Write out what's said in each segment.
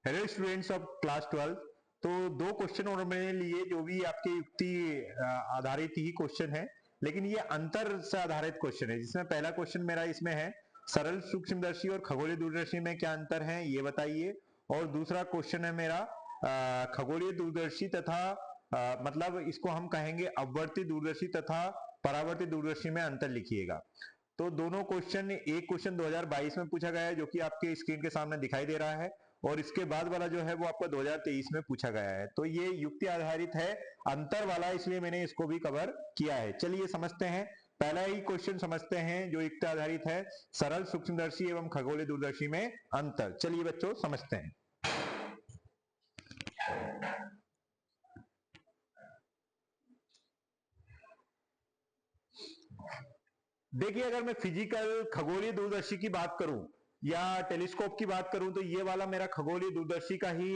Hello students of class 12। तो दो question और मैंने लिए जो भी आपके युक्ति आधारित ही क्वेश्चन है, लेकिन ये अंतर से आधारित क्वेश्चन है। जिसमें पहला क्वेश्चन मेरा इसमें है सरल सूक्ष्मदर्शी और खगोलीय दूरदर्शी में क्या अंतर है ये बताइए। और दूसरा क्वेश्चन है मेरा खगोलीय दूरदर्शी तथा मतलब इसको हम कहेंगे अपवर्ती दूरदर्शी तथा परावर्ती दूरदर्शी में अंतर लिखिएगा। तो दोनों क्वेश्चन, एक क्वेश्चन 2022 में पूछा गया है जो कि आपके स्क्रीन के सामने दिखाई दे रहा है, और इसके बाद वाला जो है वो आपका 2023 में पूछा गया है। तो ये युक्ति आधारित है, अंतर वाला, इसलिए मैंने इसको भी कवर किया है। चलिए समझते हैं, पहला ही क्वेश्चन समझते हैं जो युक्ति आधारित है, सरल सूक्ष्मदर्शी एवं खगोलीय दूरदर्शी में अंतर। चलिए बच्चों समझते हैं। देखिए, अगर मैं फिजिकल खगोलीय दूरदर्शी की बात करूं या टेलीस्कोप की बात करूं तो ये वाला मेरा खगोलीय दूरदर्शी का ही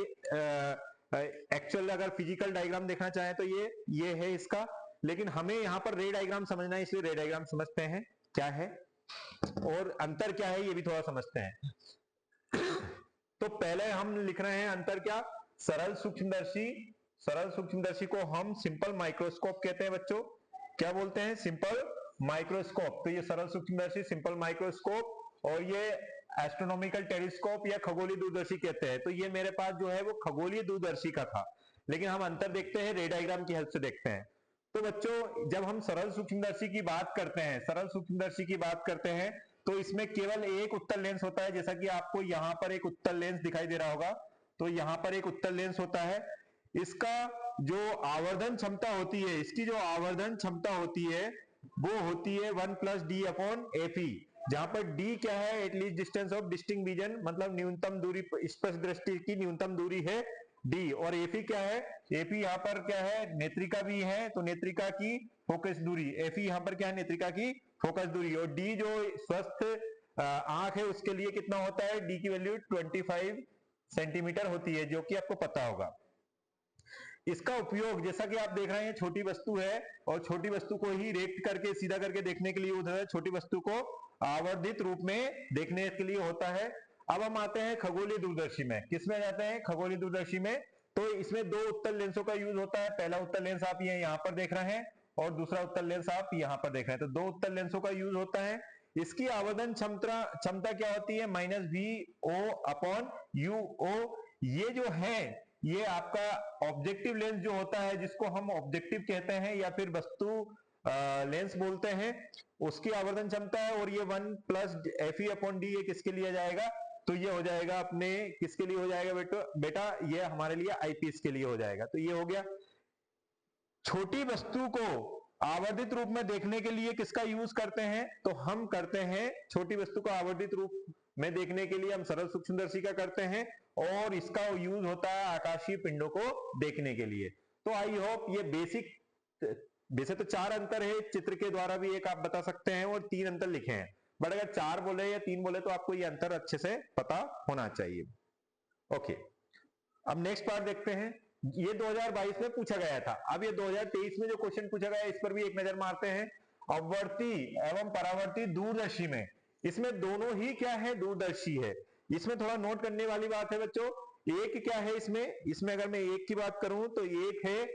एक्चुअल अगर फिजिकल डायग्राम देखना चाहें तो ये है इसका। लेकिन हमें यहाँ पर रे डायग्राम समझना है, इसलिए रे डायग्राम समझते हैं क्या है और अंतर क्या है ये भी थोड़ा समझते हैं। तो पहले हम लिख रहे हैं अंतर क्या, सरल सूक्ष्मदर्शी को हम सिंपल माइक्रोस्कोप कहते हैं बच्चों। क्या बोलते हैं? Simple microscope. तो ये सरल सूक्ष्मदर्शी सिंपल माइक्रोस्कोप, और ये एस्ट्रोनॉमिकल टेलीस्कोप या खगोलीय दूरदर्शी कहते हैं। तो ये मेरे पास जो है वो खगोलीय दूरदर्शी का था, लेकिन हम अंतर देखते हैं रे डायग्राम की हेल्प से देखते हैं। तो बच्चों, जब हम सरल सूक्ष्मदर्शी की बात करते हैं तो इसमें केवल एक उत्तल लेंस होता है, जैसा कि आपको यहाँ पर एक उत्तल लेंस दिखाई दे रहा होगा। तो यहाँ पर एक उत्तल लेंस होता है। इसका जो आवर्धन क्षमता होती है, इसकी जो आवर्धन क्षमता होती है वो होती है 1 प्लस डी अपॉन एफई, जहां पर डी क्या है, at least distance of distinct vision, मतलब न्यूनतम दूरी, स्पष्ट दृष्टि की न्यूनतम दूरी है डी। और एफई क्या है? एफई यहाँ पर क्या है, नेत्रिका भी है, तो नेत्रिका की फोकस दूरी। एफई यहाँ पर क्या है, नेत्रिका की फोकस दूरी। और डी जो स्वस्थ आंख है उसके लिए कितना होता है, डी की वैल्यू 25 सेंटीमीटर होती है, जो कि आपको पता होगा। इसका उपयोग, जैसा कि आप देख रहे हैं, छोटी वस्तु है और छोटी वस्तु को ही रेक्ट करके सीधा करके देखने के लिए होता है, छोटी वस्तु को आवर्धित रूप में देखने के लिए होता है। अब हम आते हैं खगोलीय दूरदर्शी में। किसमें जाते हैं? खगोलीय दूरदर्शी में। तो इसमें दो उत्तल लेंसों का यूज होता है। पहला उत्तल लेंस आप ये यहाँ पर देख रहे हैं और दूसरा उत्तल लेंस आप यहाँ पर देख रहे हैं। तो दो उत्तल लेंसों का यूज होता है। इसकी आवर्धन क्षमता क्या होती है? Minus V O upon U O. ये जो है ये आपका ऑब्जेक्टिव लेंस जो होता है, जिसको हम ऑब्जेक्टिव कहते हैं या फिर वस्तु लेंस बोलते हैं, उसकी आवर्धन क्षमता है। और ये 1 plus F E upon D ये किसके लिए जाएगा? तो ये हो जाएगा अपने, किसके लिए हो जाएगा बेटा? ये हमारे लिए आईपीएस के लिए हो जाएगा। तो ये हो गया। छोटी वस्तु को आवर्धित रूप में देखने के लिए किसका यूज करते हैं? तो हम करते हैं छोटी वस्तु को आवर्धित रूप में देखने के लिए हम सरल सूक्ष्मदर्शी का करते हैं, और इसका यूज होता है आकाशीय पिंडों को देखने के लिए। तो आई होप ये बेसिक, वैसे तो चार अंतर है, चित्र के द्वारा भी एक आप बता सकते हैं और तीन अंतर लिखे हैं, बट अगर चार बोले या तीन बोले तो आपको ये अंतर अच्छे से पता होना चाहिए। ओके, अब नेक्स्ट पार्ट देखते हैं। ये 2022 में पूछा गया था। अब ये 2023 में जो क्वेश्चन पूछा गया है इस पर भी एक नजर मारते हैं। अपवर्ती एवं परावर्ती दूरदर्शी में, इसमें दोनों ही क्या है, दूरदर्शी है। इसमें थोड़ा नोट करने वाली बात है बच्चों, एक क्या है इसमें अगर मैं एक की बात करूं तो एक है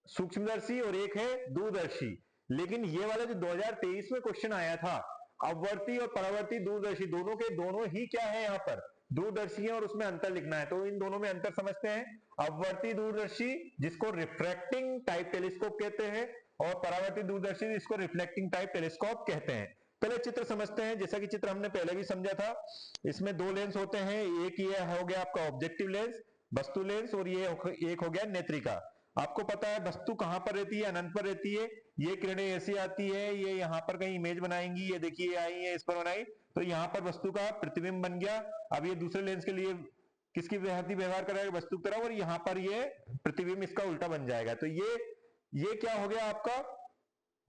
सूक्ष्मदर्शी और एक है दूरदर्शी। लेकिन ये वाला जो 2023 में क्वेश्चन आया था, अपवर्ती और परावर्ती दूरदर्शी दोनों के दोनों ही क्या है, यहाँ पर दूरदर्शी है और उसमें अंतर लिखना है। तो इन दोनों में अंतर समझते हैं। अपवर्ती दूरदर्शी जिसको रिफ्रैक्टिंग टाइप टेलीस्कोप कहते हैं, और परावर्ती दूरदर्शी जिसको रिफ्लेक्टिंग टाइप टेलीस्कोप कहते हैं। पहले चित्र समझते हैं। जैसा कि चित्र हमने पहले भी समझा था, इसमें दो लेंस होते हैं। एक ये हो गया आपका ऑब्जेक्टिव लेंस, वस्तु लेंस, और ये एक हो गया नेत्रिका। आपको पता है वस्तु कहां पर रहती है, अनंत पर रहती है। ये किरणें ऐसी आती है, ये यहाँ पर कहीं इमेज बनाएंगी, ये देखिए आई है, इस पर बनाई, तो यहाँ पर वस्तु का प्रतिबिंब बन गया। अब ये दूसरे लेंस के लिए किसकी व्यवहार कराएगा, वस्तु की तरह, और यहाँ पर ये प्रतिबिंब इसका उल्टा बन जाएगा। तो ये क्या हो गया आपका,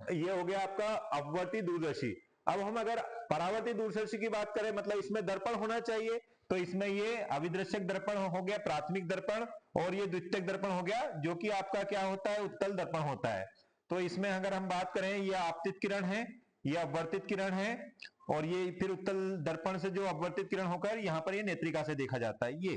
ये हो गया आपका अपवर्ती दूरदर्शी। अब हम अगर परावर्ती दूरदर्शी की बात करें, मतलब इसमें दर्पण होना चाहिए, तो इसमें ये अविदृश्यक दर्पण हो गया, प्राथमिक दर्पण, और ये द्वितीयक दर्पण हो गया, जो कि आपका क्या होता है, उत्तल दर्पण होता है। तो इसमें अगर हम बात करें, ये आपतित किरण है, ये अपवर्तित किरण है, और ये फिर उत्तल दर्पण से जो अपवर्तित किरण होकर यहाँ पर ये नेत्रिका से देखा जाता है।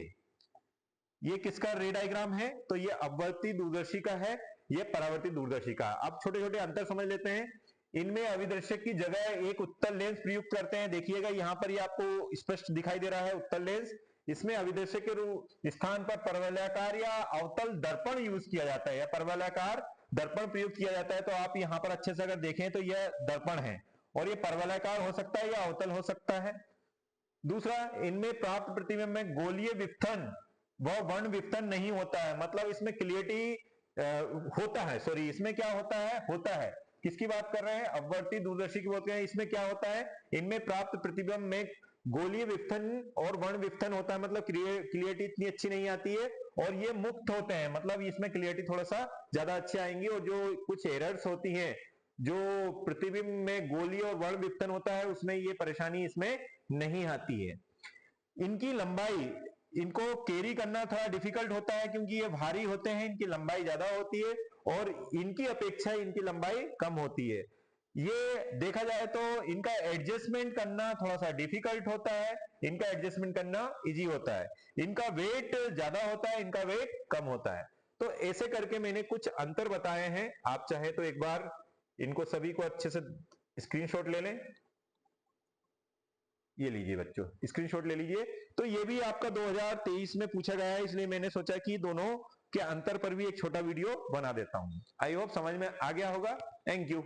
ये किसका रे डायग्राम है? तो ये अपवर्ती दूरदर्शी का है, ये परावर्ती दूरदर्शी का। अब छोटे छोटे अंतर समझ लेते हैं। इनमें अभिदर्शक की जगह एक उत्तल लेंस प्रयुक्त करते हैं। देखिएगा यहां पर ये आपको स्पष्ट दिखाई दे रहा है उत्तल लेंस। इसमें अभिदर्शक के स्थान पर परवलयाकार या अवतल दर्पण यूज किया जाता है, या परवलयाकार दर्पण प्रयुक्त किया जाता है। तो आप यहां पर अच्छे से अगर देखें तो यह दर्पण है, और ये परवलयाकार हो सकता है या अवतल हो सकता है। दूसरा, इनमें प्राप्त प्रतिबिंब में गोलीय विपथन व वर्ण विपथन नहीं होता है, मतलब इसमें क्लियरिटी होता है, सॉरी इसमें क्या होता है। किसकी बात कर रहे हैं? अपवर्ती दूरदर्शी की बात कर रहे हैं। इसमें क्या होता है? इनमें प्राप्त प्रतिबिंब में गोलीय विपथन और वर्ण विपथन होता है, मतलब क्लियरिटी इतनी अच्छी नहीं आती है, और ये मुक्त होते हैं, मतलब इसमें क्लियरिटी थोड़ा सा ज्यादा अच्छी आएंगी। और जो कुछ एरर्स होती हैं, जो प्रतिबिंब में गोलीय और वर्ण विपथन होता है, उसमें ये परेशानी इसमें नहीं आती है। इनकी लंबाई, इनको कैरी करना थोड़ा डिफिकल्ट होता है, क्योंकि ये भारी होते हैं, इनकी लंबाई ज्यादा होती है, और इनकी अपेक्षा इनकी लंबाई कम होती है। ये देखा जाए तो इनका एडजस्टमेंट करना थोड़ा सा डिफिकल्ट होता है, इनका एडजस्टमेंट करना इजी होता है। इनका वेट ज्यादा होता है, इनका वेट कम होता है। तो ऐसे करके मैंने कुछ अंतर बताए हैं। आप चाहे तो एक बार इनको सभी को अच्छे से स्क्रीनशॉट ले लें। ये लीजिए बच्चों, स्क्रीनशॉट ले लीजिए। तो ये भी आपका 2023 में पूछा गया है, इसलिए मैंने सोचा कि दोनों के अंतर पर भी एक छोटा वीडियो बना देता हूं। आई होप समझ में आ गया होगा। Thank you.